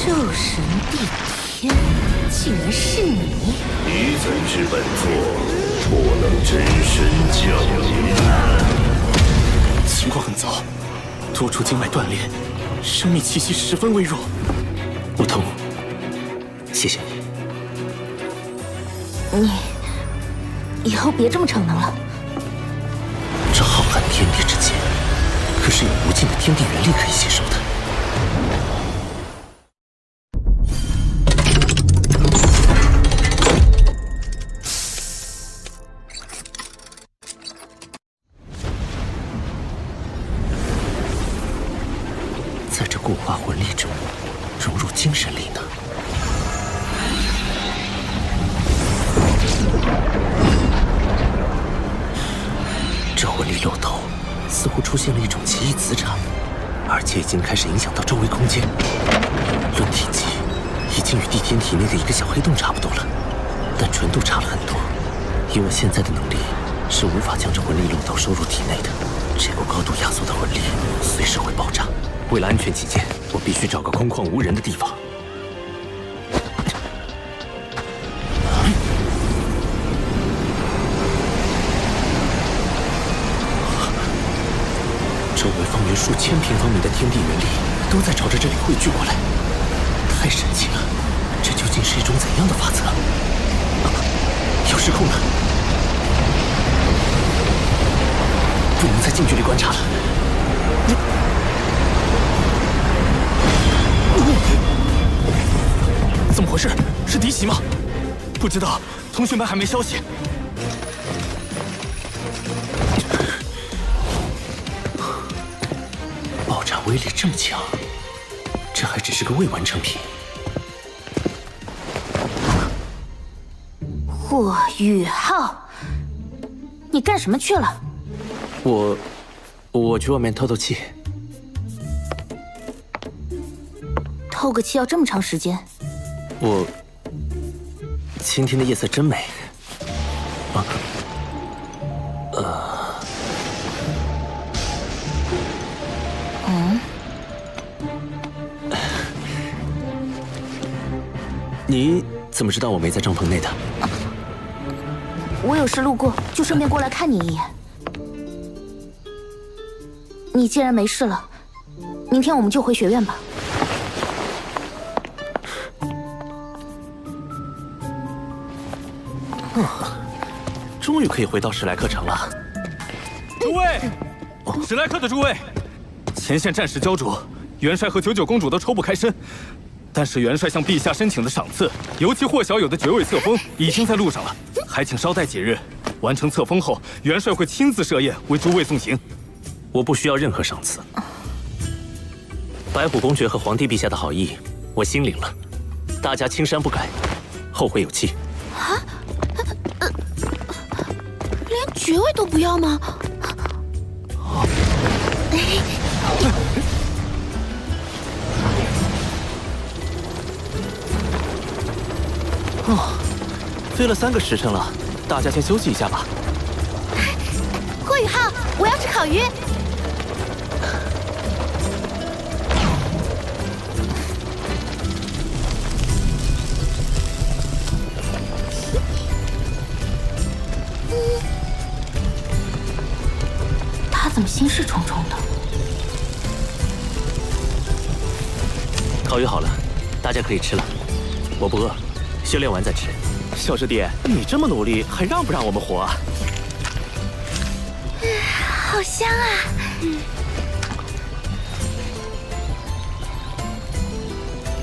兽神帝天，竟然是你！你怎知本座不能真身降临？情况很糟，多处经脉断裂，生命气息十分微弱。不痛，谢谢你。你以后别这么逞能了。这浩瀚天地之间，可是有无尽的天地元力可以吸收的。在这固化魂力中，融入精神力呢？这魂力漏斗似乎出现了一种奇异磁场，而且已经开始影响到周围空间。论体积，已经与地天体内的一个小黑洞差不多了，但纯度差了很多。以我现在的能力，是无法将这魂力漏斗收入体内的。这股高度压缩的魂力随时会爆炸。为了安全起见，我必须找个空旷无人的地方。周围方圆数千平方米的天地元力都在朝着这里汇聚过来，太神奇了！这究竟是一种怎样的法则？有失控了，不能再近距离观察了。怎么回事？是敌袭吗？不知道，同学们还没消息。爆炸威力这么强，这还只是个未完成品。霍雨浩，你干什么去了？我去外面透透气。透个气要这么长时间？今天的夜色真美。你怎么知道我没在帐篷内的？我有事路过，就顺便过来看你一眼。你既然没事了，明天我们就回学院吧。终于可以回到史莱克城了。诸位，史莱克的诸位，前线战事焦灼，元帅和99公主都抽不开身。但是元帅向陛下申请的赏赐，尤其霍小友的绝味册封已经在路上了，还请稍待几日。完成册封后，元帅会亲自设宴为诸位送行。我不需要任何赏赐。白虎公爵和皇帝陛下的好意，我心领了。大家青山不改，后会有期。啊？连爵位都不要吗？飞了3个时辰了，大家先休息一下吧。霍雨浩，我要吃烤鱼。他怎么心事重重的？烤鱼好了，大家可以吃了。我不饿，修炼完再吃。小师弟，你这么努力，还让不让我们活啊？好香啊！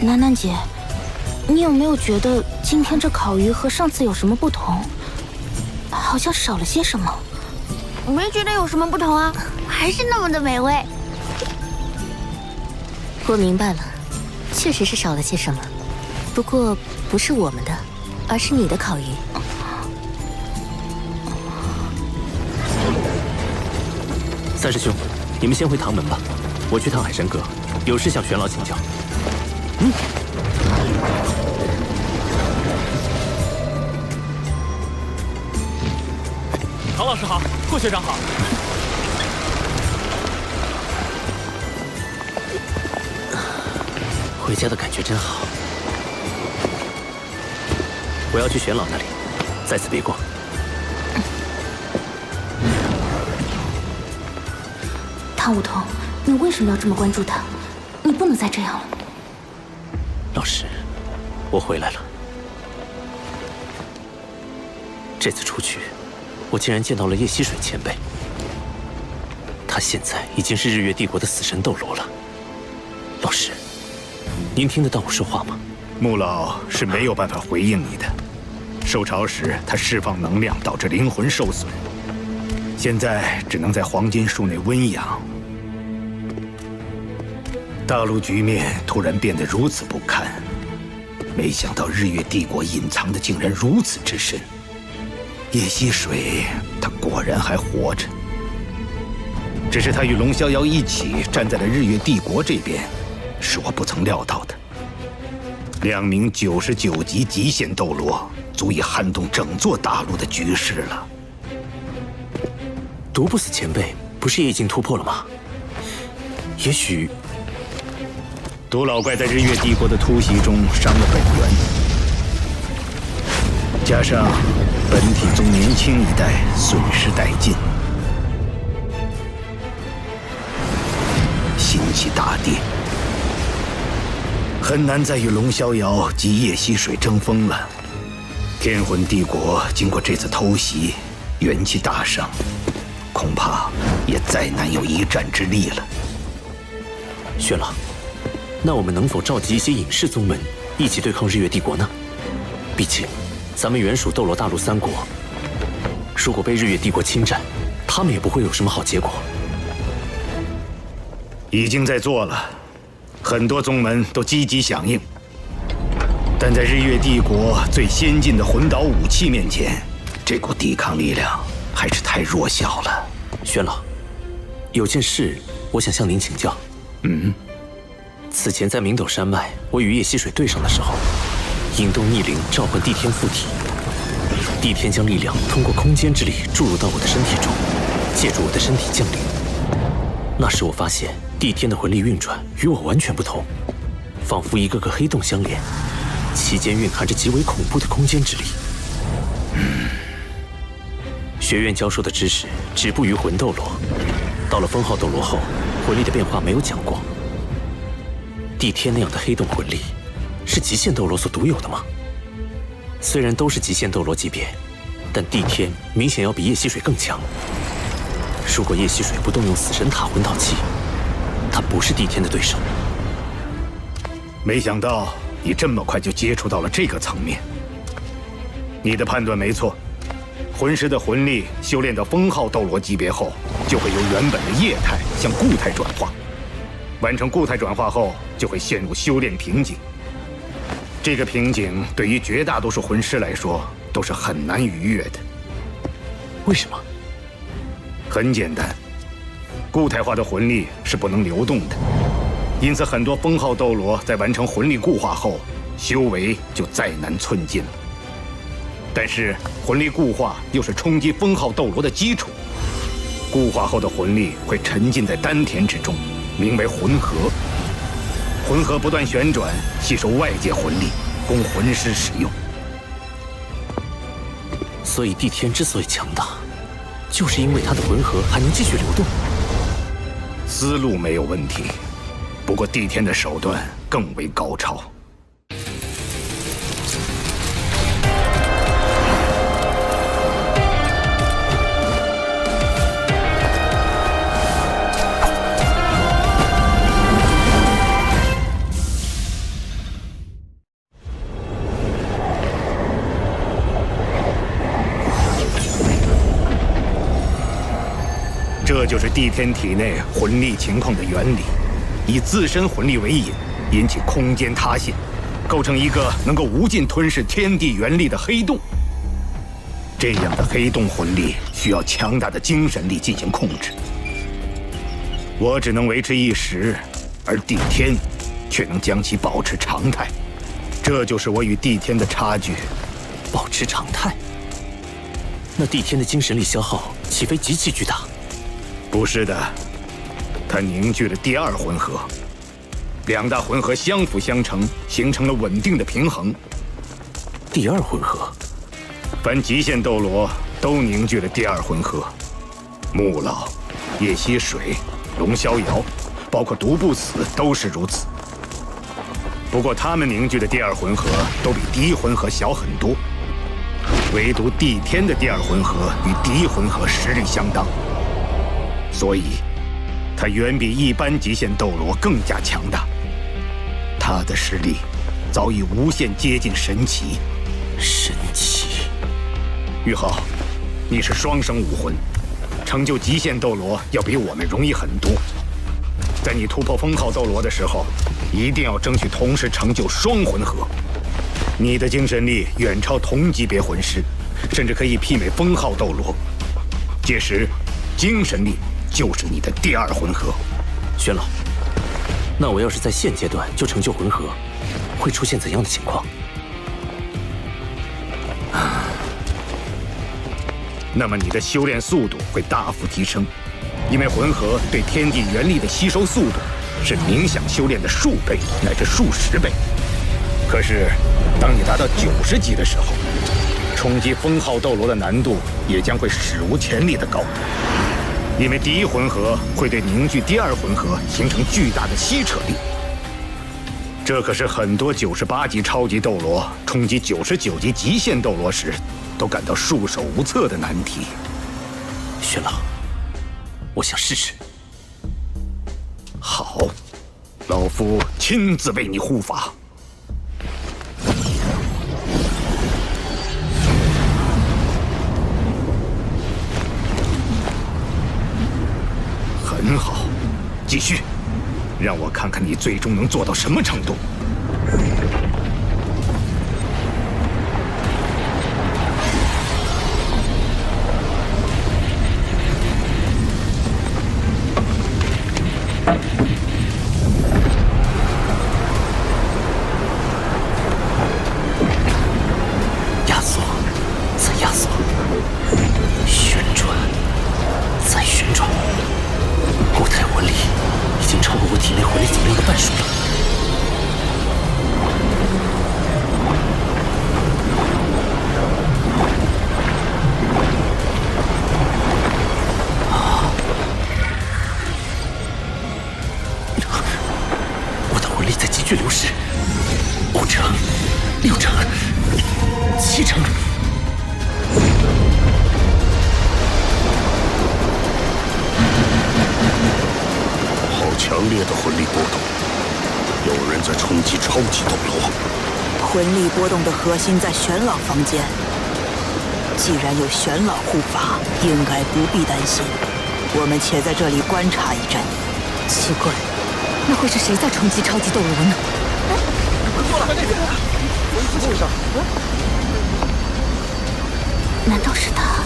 楠楠姐，你有没有觉得今天这烤鱼和上次有什么不同？好像少了些什么。没觉得有什么不同啊，还是那么的美味。我明白了，确实是少了些什么，不过不是我们的，而是你的烤鱼。三师兄，你们先回唐门吧，我去趟海神阁，有事向玄老请教。唐老师好，霍学长好。回家的感觉真好。我要去玄老那里，在此别过。唐舞桐，你为什么要这么关注他？你不能再这样了。老师，我回来了。这次出去，我竟然见到了叶溪水前辈。他现在已经是日月帝国的死神斗罗了。老师，您听得到我说话吗？穆老是没有办法回应你的。受潮时，他释放能量导致灵魂受损，现在只能在黄金树内温养。大陆局面突然变得如此不堪，没想到日月帝国隐藏的竟然如此之深。叶溪水，他果然还活着。只是他与龙逍遥一起站在了日月帝国这边，是我不曾料到的。2名99级极限斗罗，足以撼动整座大陆的局势了。毒不死前辈不是也已经突破了吗？也许毒老怪在日月帝国的突袭中伤了本源，加上本体宗年轻一代损失殆尽，心气大跌，很难再与龙逍遥及叶溪水争锋了。天魂帝国经过这次偷袭，元气大伤，恐怕也再难有一战之力了。玄老，那我们能否召集一些隐士宗门一起对抗日月帝国呢？毕竟咱们原属斗罗大陆3国，如果被日月帝国侵占，他们也不会有什么好结果。已经在做了，很多宗门都积极响应，但在日月帝国最先进的魂导武器面前，这股抵抗力量还是太弱小了。玄老，有件事我想向您请教。此前在明斗山脉，我与叶溪水对上的时候，引动逆灵召唤帝天附体，帝天将力量通过空间之力注入到我的身体中，借助我的身体降临。那时我发现帝天的魂力运转与我完全不同，仿佛一个个黑洞相连，其间蕴含着极为恐怖的空间之力。学院教授的知识止步于魂斗罗，到了封号斗罗后，魂力的变化没有讲过。帝天那样的黑洞魂力，是极限斗罗所独有的吗？虽然都是极限斗罗级别，但帝天明显要比叶溪水更强。如果叶溪水不动用死神塔魂导器，他不是帝天的对手。没想到你这么快就接触到了这个层面。你的判断没错，魂师的魂力修炼到封号斗罗级别后，就会由原本的液态向固态转化。完成固态转化后，就会陷入修炼瓶颈。这个瓶颈对于绝大多数魂师来说都是很难逾越的。为什么？很简单，固态化的魂力是不能流动的，因此很多封号斗罗在完成魂力固化后，修为就再难寸进了。但是魂力固化又是冲击封号斗罗的基础，固化后的魂力会沉浸在丹田之中，名为魂核。魂核不断旋转，吸收外界魂力，供魂师使用。所以帝天之所以强大，就是因为他的魂核还能继续流动。思路没有问题，不过帝天的手段更为高超。这就是帝天体内魂力情况的原理，以自身魂力为引，引起空间塌陷，构成一个能够无尽吞噬天地元力的黑洞。这样的黑洞魂力需要强大的精神力进行控制，我只能维持一时，而帝天却能将其保持常态。这就是我与帝天的差距。保持常态？那帝天的精神力消耗岂非极其巨大？不是的，他凝聚了第二魂核，两大魂核相辅相成，形成了稳定的平衡。第二魂核，凡极限斗罗都凝聚了第二魂核。穆老、叶溪水、龙逍遥，包括独不死都是如此。不过他们凝聚的第二魂核都比第一魂核小很多，唯独帝天的第二魂核与第一魂核实力相当，所以他远比一般极限斗罗更加强大。他的实力早已无限接近神奇。神奇！玉浩，你是双生武魂，成就极限斗罗要比我们容易很多。在你突破封号斗罗的时候，一定要争取同时成就双魂核。你的精神力远超同级别魂师，甚至可以媲美封号斗罗。届时，精神力就是你的第二魂核。玄老，那我要是在现阶段就成就魂核，会出现怎样的情况？那么你的修炼速度会大幅提升，因为魂核对天地元力的吸收速度是冥想修炼的数倍乃至数十倍。可是，当你达到90级的时候，冲击封号斗罗的难度也将会史无前例的高，因为第一魂核会对凝聚第二魂核形成巨大的吸扯力。这可是很多98级超级斗罗冲击99级极限斗罗时都感到束手无策的难题。玄老，我想试试。好，老夫亲自为你护法。很好，继续，让我看看你最终能做到什么程度。压缩，再压缩，旋转，再旋转。固态魂力已经超过我体内魂力总量的半数了。我的魂力在急剧流失，5成、6成、7成。强烈的魂力波动，有人在冲击超级斗罗。魂力波动的核心在玄老房间，既然有玄老护法，应该不必担心。我们且在这里观察一阵。奇怪，那会是谁在冲击超级斗罗呢？难道是他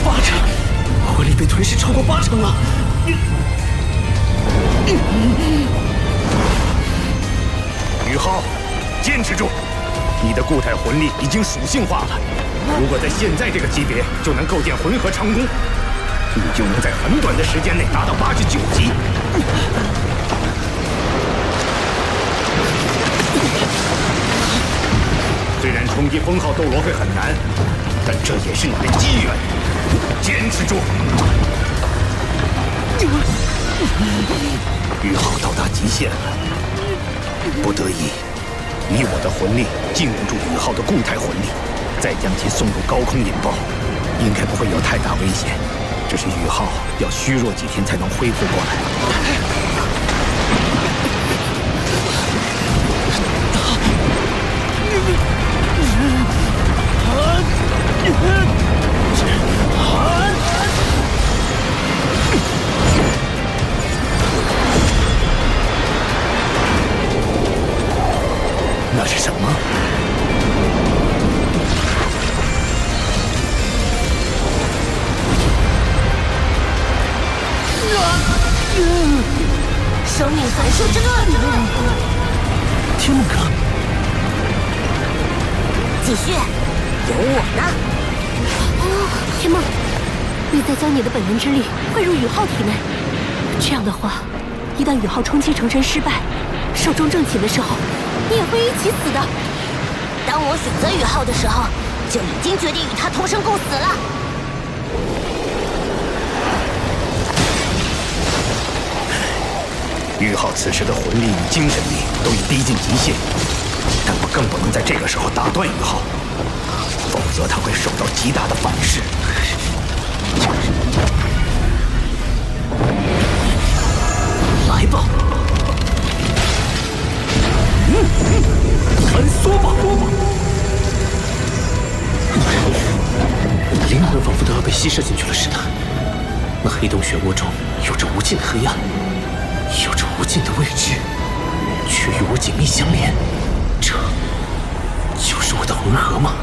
？8成，魂力被吞噬超过8成了。宇浩，坚持住！你的固态魂力已经属性化了，如果在现在这个级别就能构建魂核长弓，你就能在很短的时间内达到89级。虽然冲击封号斗罗会很难，但这也是你的机缘，坚持住！宇浩到达极限了，不得已，以我的魂力禁锢住宇浩的固态魂力，再将其送入高空引爆，应该不会有太大危险。只是宇浩要虚弱几天才能恢复过来。那是什么？生命反射之盾！天梦阁，继续，有我呢！天梦，你再将你的本源之力汇入宇浩体内。这样的话，一旦宇浩冲击成真失败，寿终正寝的时候，你也会一起死的。当我选择宇浩的时候，就已经决定与他同生共死了。宇浩此时的魂力与精神力都已逼近极限，但我更不能在这个时候打断宇浩，否则他会受到极大的反噬。来吧，穿梭吧！灵魂仿佛都要被吸摄进去了似的。那黑洞漩涡中有着无尽的黑暗，有着无尽的未知，却与我紧密相连。这就是我的魂核吗？